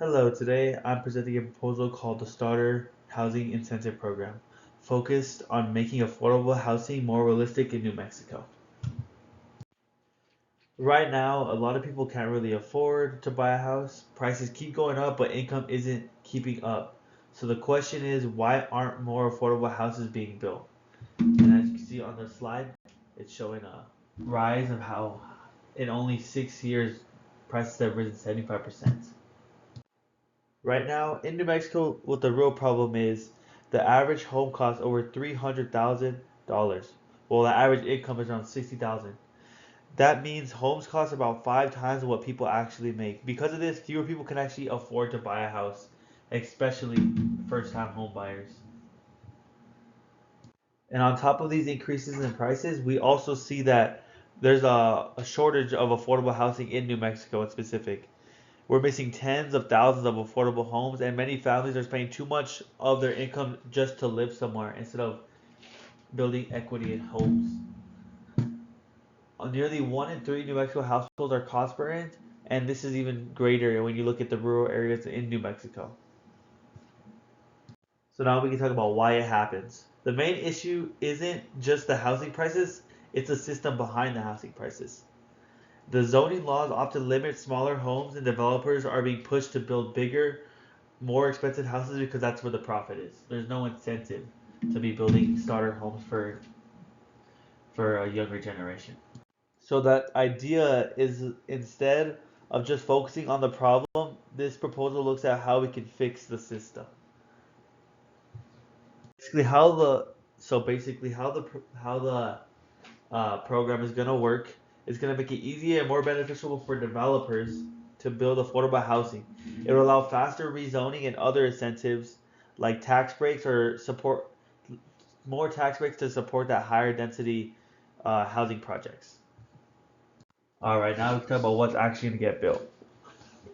Hello, today I'm presenting a proposal called the Starter Housing Incentive Program, focused on making affordable housing more realistic in New Mexico. Right now, a lot of people can't really afford to buy a house. Prices keep going up, but income isn't keeping up. So the question is, why aren't more affordable houses being built? And as you can see on the slide, it's showing a rise of how in only 6 years prices have risen 75%. Right now, in New Mexico, what the real problem is, the average home costs over $300,000. Well, the average income is around 60,000. That means homes cost about 5 times what people actually make. Because of this, fewer people can actually afford to buy a house, especially first-time home buyers. And on top of these increases in prices, we also see that there's a shortage of affordable housing in New Mexico in specific. We're missing tens of thousands of affordable homes, and many families are spending too much of their income just to live somewhere instead of building equity in homes. Nearly 1 in 3 New Mexico households are cost burned, and this is even greater when you look at the rural areas in New Mexico. So now we can talk about why it happens. The main issue isn't just the housing prices, it's the system behind the housing prices. The zoning laws often limit smaller homes, and developers are being pushed to build bigger, more expensive houses because that's where the profit is. There's no incentive to be building starter homes for a younger generation. So that idea is, instead of just focusing on the problem, this proposal looks at how we can fix the system. Basically, how the program is gonna work is gonna make it easier and more beneficial for developers to build affordable housing. It will allow faster rezoning and other incentives like tax breaks or support more tax breaks to support that higher density housing projects. All right, now let's talk about what's actually gonna get built.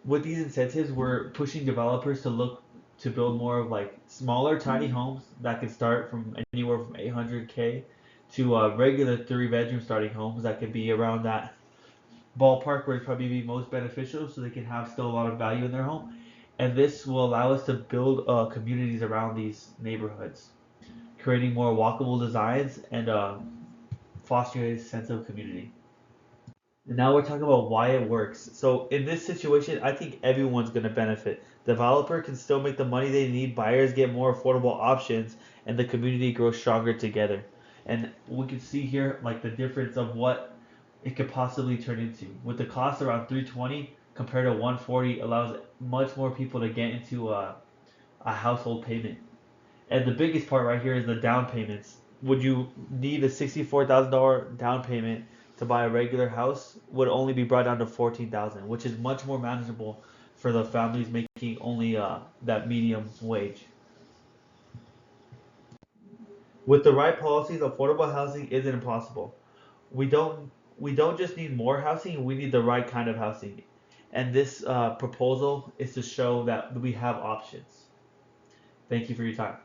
With these incentives, we're pushing developers to look to build more of like smaller, tiny homes that can start from anywhere from 800K to regular 3 bedroom starting homes that can be around that ballpark where it's probably be most beneficial, so they can have still a lot of value in their home. And this will allow us to build communities around these neighborhoods, creating more walkable designs and fostering a sense of community. And now we're talking about why it works. So in this situation, I think everyone's going to benefit. Developer can still make the money they need, buyers get more affordable options, and the community grows stronger together. And we can see here like the difference of what it could possibly turn into. With the cost around 320 compared to 140 allows much more people to get into a household payment. And the biggest part right here is the down payments. Would you need a $64,000 down payment to buy a regular house? Would only be brought down to 14,000, which is much more manageable for the families making only that medium wage. With the right policies, affordable housing isn't impossible. We don't just need more housing; we need the right kind of housing. And this proposal is to show that we have options. Thank you for your time.